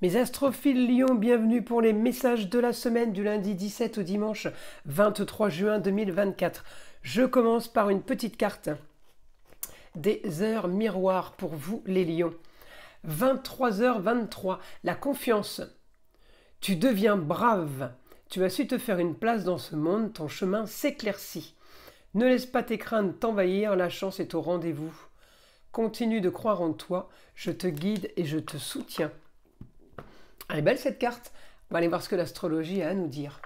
Mes astrophiles Lion, bienvenue pour les messages de la semaine du lundi 17 au dimanche 23 juin 2024. Je commence par une petite carte des heures miroirs pour vous les lions. 23h23, la confiance. Tu deviens brave. Tu as su te faire une place dans ce monde, ton chemin s'éclaircit. Ne laisse pas tes craintes t'envahir, la chance est au rendez-vous. Continue de croire en toi, je te guide et je te soutiens. Elle est belle cette carte. On va aller voir ce que l'astrologie a à nous dire.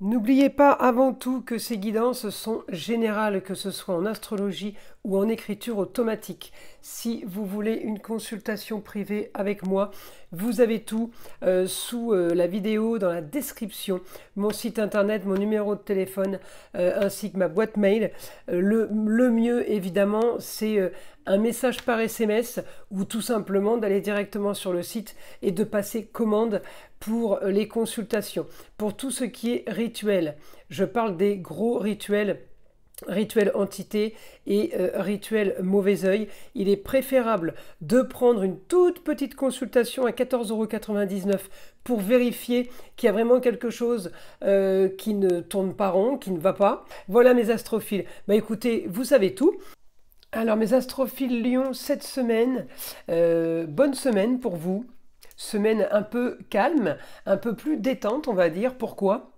N'oubliez pas avant tout que ces guidances sont générales, que ce soit en astrologie ou en écriture automatique. Si vous voulez une consultation privée avec moi, vous avez tout sous la vidéo, dans la description, mon site internet, mon numéro de téléphone, ainsi que ma boîte mail. Le mieux, évidemment, c'est un message par SMS ou tout simplement d'aller directement sur le site et de passer commande pour les consultations. Pour tout ce qui est rituel, je parle des gros rituels, rituel entité et rituel mauvais œil. Il est préférable de prendre une toute petite consultation à 14,99 € pour vérifier qu'il y a vraiment quelque chose qui ne tourne pas rond, qui ne va pas. Voilà mes astrophiles. Bah écoutez, vous savez tout. Alors mes astrophiles Lion, cette semaine, bonne semaine pour vous. Semaine un peu calme, un peu plus détente, on va dire. Pourquoi ?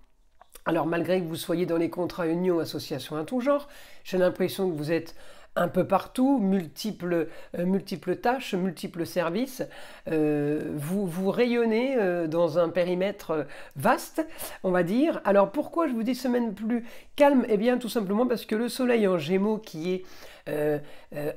Alors malgré que vous soyez dans les contrats union, association à tout genre, j'ai l'impression que vous êtes un peu partout, multiples tâches, multiples services. Vous rayonnez dans un périmètre vaste, on va dire. Alors pourquoi je vous dis semaine plus calme? Eh bien tout simplement parce que le soleil en Gémeaux qui est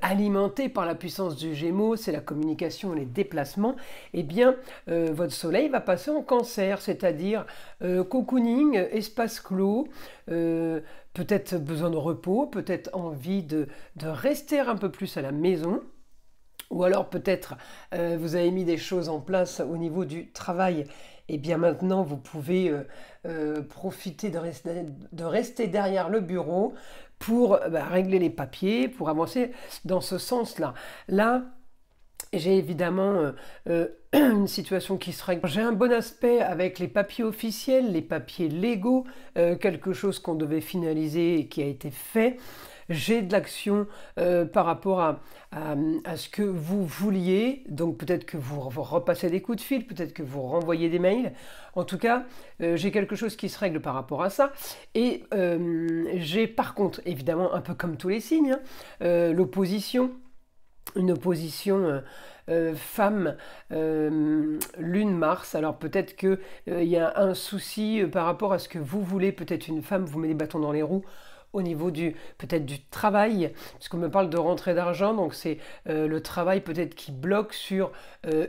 alimenté par la puissance du Gémeaux, c'est la communication, les déplacements, eh bien votre soleil va passer en Cancer, c'est-à-dire cocooning, espace clos, peut-être besoin de repos, peut-être envie de rester un peu plus à la maison, ou alors peut-être vous avez mis des choses en place au niveau du travail, et bien maintenant vous pouvez profiter de rester derrière le bureau pour régler les papiers, pour avancer dans ce sens-là. Là, j'ai évidemment une situation qui se règle. J'ai un bon aspect avec les papiers officiels, les papiers légaux, quelque chose qu'on devait finaliser et qui a été fait. J'ai de l'action par rapport à ce que vous vouliez, donc peut-être que vous repassez des coups de fil, peut-être que vous renvoyez des mails. En tout cas, j'ai quelque chose qui se règle par rapport à ça. Et j'ai par contre, évidemment, un peu comme tous les signes, l'opposition. Une opposition femme lune Mars. Alors peut-être qu'il y a un souci par rapport à ce que vous voulez, peut-être une femme vous met des bâtons dans les roues au niveau peut-être du travail, puisqu'on me parle de rentrée d'argent, donc c'est le travail peut-être qui bloque sur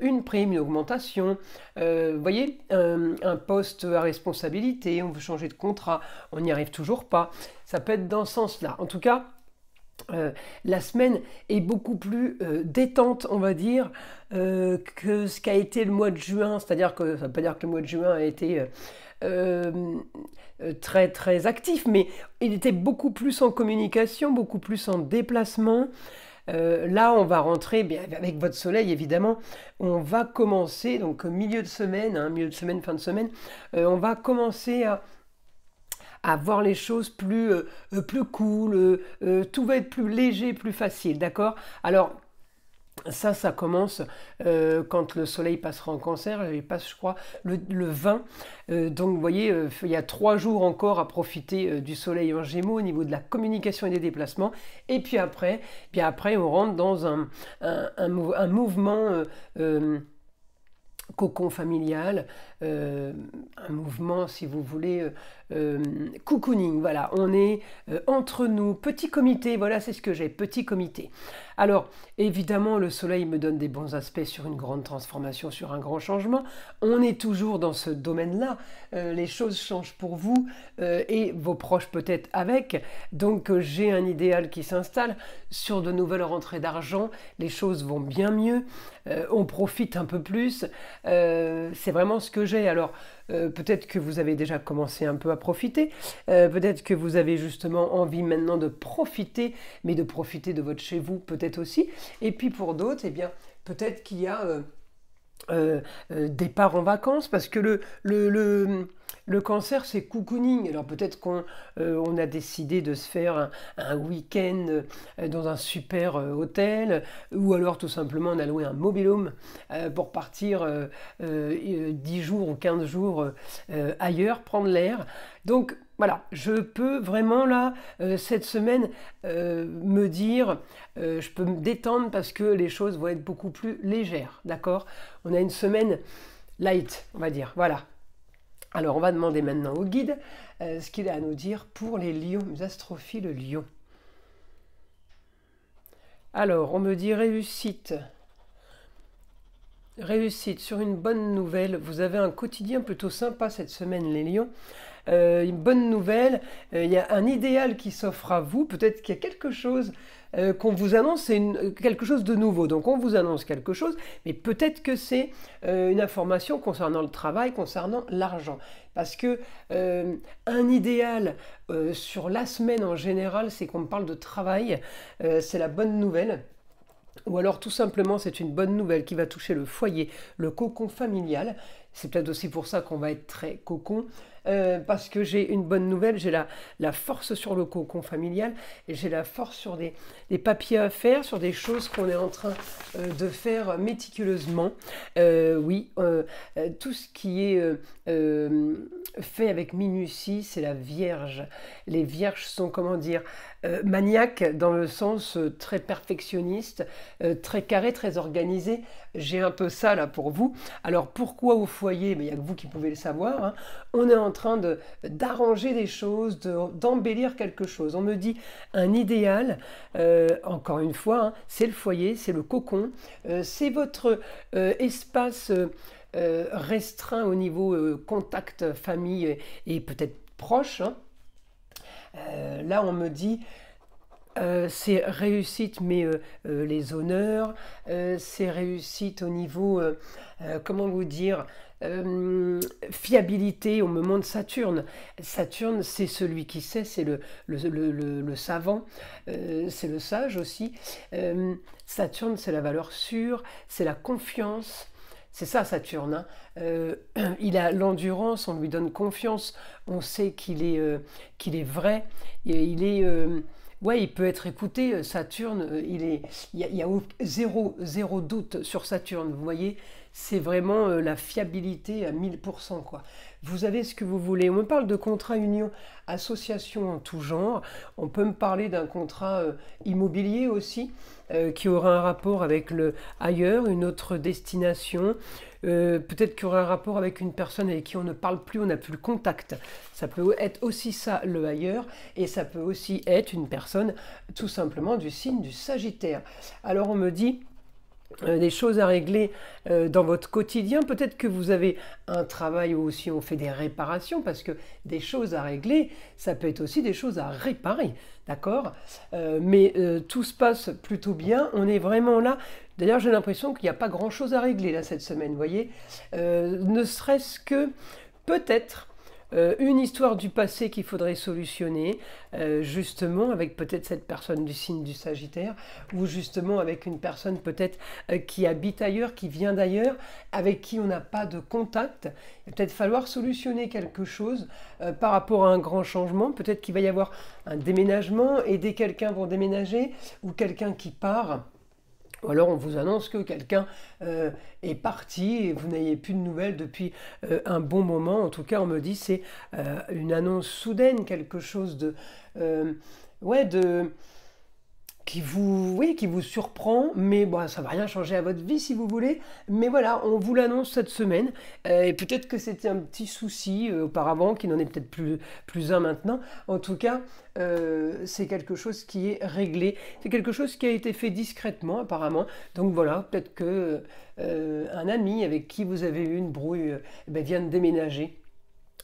une prime, une augmentation, vous voyez, un poste à responsabilité, on veut changer de contrat, on n'y arrive toujours pas, ça peut être dans ce sens-là. En tout cas, la semaine est beaucoup plus détente, on va dire, que ce qu'a été le mois de juin. C'est-à-dire que ça ne veut pas dire que le mois de juin a été très très actif, mais il était beaucoup plus en communication, beaucoup plus en déplacement. Là, on va rentrer, bien, avec votre soleil évidemment, on va commencer, donc milieu de semaine, fin de semaine, on va commencer à voir les choses plus cool, tout va être plus léger, plus facile, d'accord? Alors, ça commence quand le soleil passera en Cancer, il passe, je crois, le 20. Donc, vous voyez, il y a 3 jours encore à profiter du soleil en Gémeaux au niveau de la communication et des déplacements. Et puis après, on rentre dans un mouvement cocon familial, un mouvement, si vous voulez, cocooning, voilà, on est entre nous, petit comité, voilà, c'est ce que j'ai, petit comité. Alors, évidemment, le soleil me donne des bons aspects sur une grande transformation, sur un grand changement. On est toujours dans ce domaine-là, les choses changent pour vous et vos proches peut-être avec, donc j'ai un idéal qui s'installe sur de nouvelles rentrées d'argent, les choses vont bien mieux, on profite un peu plus, c'est vraiment ce que j'ai. Alors, peut-être que vous avez déjà commencé un peu à profiter, peut-être que vous avez justement envie maintenant de profiter, mais de profiter de votre chez vous peut-être aussi, et puis pour d'autres, eh bien, peut-être qu'il y a départ en vacances, parce que le cancer, c'est cocooning. Alors peut-être qu'on a décidé de se faire un week-end dans un super hôtel, ou alors tout simplement on a loué un mobil-home pour partir 10 jours ou 15 jours ailleurs, prendre l'air. Donc voilà, je peux vraiment là, cette semaine, me dire, je peux me détendre parce que les choses vont être beaucoup plus légères, d'accord? On a une semaine light, on va dire, voilà. Alors on va demander maintenant au guide ce qu'il a à nous dire pour les lions, les astrophiles lions. Alors on me dit réussite. Réussite sur une bonne nouvelle. Vous avez un quotidien plutôt sympa cette semaine les lions. Une bonne nouvelle, il y a un idéal qui s'offre à vous, peut-être qu'il y a quelque chose qu'on vous annonce, c'est quelque chose de nouveau, donc on vous annonce quelque chose, mais peut-être que c'est une information concernant le travail, concernant l'argent, parce que un idéal sur la semaine en général, c'est qu'on parle de travail, c'est la bonne nouvelle. Ou alors tout simplement c'est une bonne nouvelle qui va toucher le foyer, le cocon familial. C'est peut-être aussi pour ça qu'on va être très cocon, parce que j'ai une bonne nouvelle, j'ai la force sur le cocon familial, et j'ai la force sur des papiers à faire, sur des choses qu'on est en train de faire méticuleusement. Oui, tout ce qui est fait avec minutie, c'est la Vierge. Les Vierges sont, comment dire, maniaques dans le sens très perfectionniste, très carré, très organisé. J'ai un peu ça là pour vous. Alors pourquoi au foyer? Mais il n'y a que vous qui pouvez le savoir, hein. On est en train d'arranger des choses, d'embellir quelque chose. On me dit un idéal, encore une fois, hein, c'est le foyer, c'est le cocon, c'est votre espace restreint au niveau contact, famille et peut-être proche, hein. Là on me dit c'est réussite, mais les honneurs, c'est réussite au niveau, comment vous dire, fiabilité, on me montre Saturne. Saturne, c'est celui qui sait, c'est le savant, c'est le sage aussi. Saturne, c'est la valeur sûre, c'est la confiance. C'est ça Saturne, hein. Il a l'endurance, on lui donne confiance, on sait qu'il est vrai, et il est... ouais, il peut être écouté, Saturne, il y a zéro doute sur Saturne, vous voyez, c'est vraiment la fiabilité à 1000%, quoi. Vous avez ce que vous voulez. On me parle de contrat union, association en tout genre. On peut me parler d'un contrat immobilier aussi, qui aura un rapport avec le ailleurs, une autre destination. Peut-être qu'il y aura un rapport avec une personne avec qui on ne parle plus, on n'a plus le contact. Ça peut être aussi ça, le ailleurs, et ça peut aussi être une personne tout simplement du signe du Sagittaire. Alors on me dit des choses à régler dans votre quotidien. Peut-être que vous avez un travail où aussi on fait des réparations, parce que des choses à régler, ça peut être aussi des choses à réparer, d'accord? Mais tout se passe plutôt bien, on est vraiment là. D'ailleurs, j'ai l'impression qu'il n'y a pas grand-chose à régler là cette semaine, vous voyez? Ne serait-ce que peut-être une histoire du passé qu'il faudrait solutionner, justement avec peut-être cette personne du signe du Sagittaire, ou justement avec une personne peut-être qui habite ailleurs, qui vient d'ailleurs, avec qui on n'a pas de contact. Il va peut-être falloir solutionner quelque chose par rapport à un grand changement. Peut-être qu'il va y avoir un déménagement, aider quelqu'un pour déménager, ou quelqu'un qui part. Ou alors on vous annonce que quelqu'un est parti et vous n'ayez plus de nouvelles depuis un bon moment. En tout cas, on me dit c'est une annonce soudaine, quelque chose de... ouais, qui vous surprend, mais bon, ça ne va rien changer à votre vie si vous voulez. Mais voilà, on vous l'annonce cette semaine. Et peut-être que c'était un petit souci auparavant, qui n'en est peut-être plus un maintenant. En tout cas, c'est quelque chose qui est réglé. C'est quelque chose qui a été fait discrètement apparemment. Donc voilà, peut-être que un ami avec qui vous avez eu une brouille vient de déménager.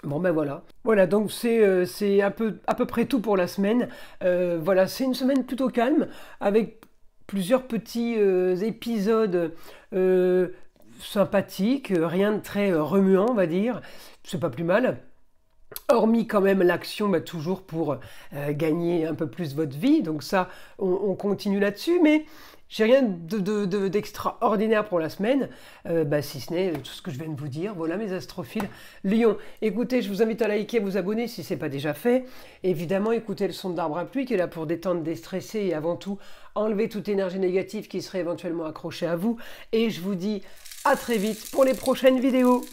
Bon ben voilà. Voilà, donc c'est à peu près tout pour la semaine. Voilà, c'est une semaine plutôt calme, avec plusieurs petits épisodes sympathiques, rien de très remuant, on va dire. C'est pas plus mal. Hormis quand même l'action, toujours pour gagner un peu plus votre vie. Donc ça, on continue là-dessus. Mais J'ai rien d'extraordinaire pour la semaine, si ce n'est tout ce que je viens de vous dire. Voilà mes astrophiles Lion. Écoutez, je vous invite à liker, à vous abonner si ce n'est pas déjà fait. Évidemment, écoutez le son d'arbre à pluie qui est là pour détendre, déstresser et avant tout enlever toute énergie négative qui serait éventuellement accrochée à vous. Et je vous dis à très vite pour les prochaines vidéos.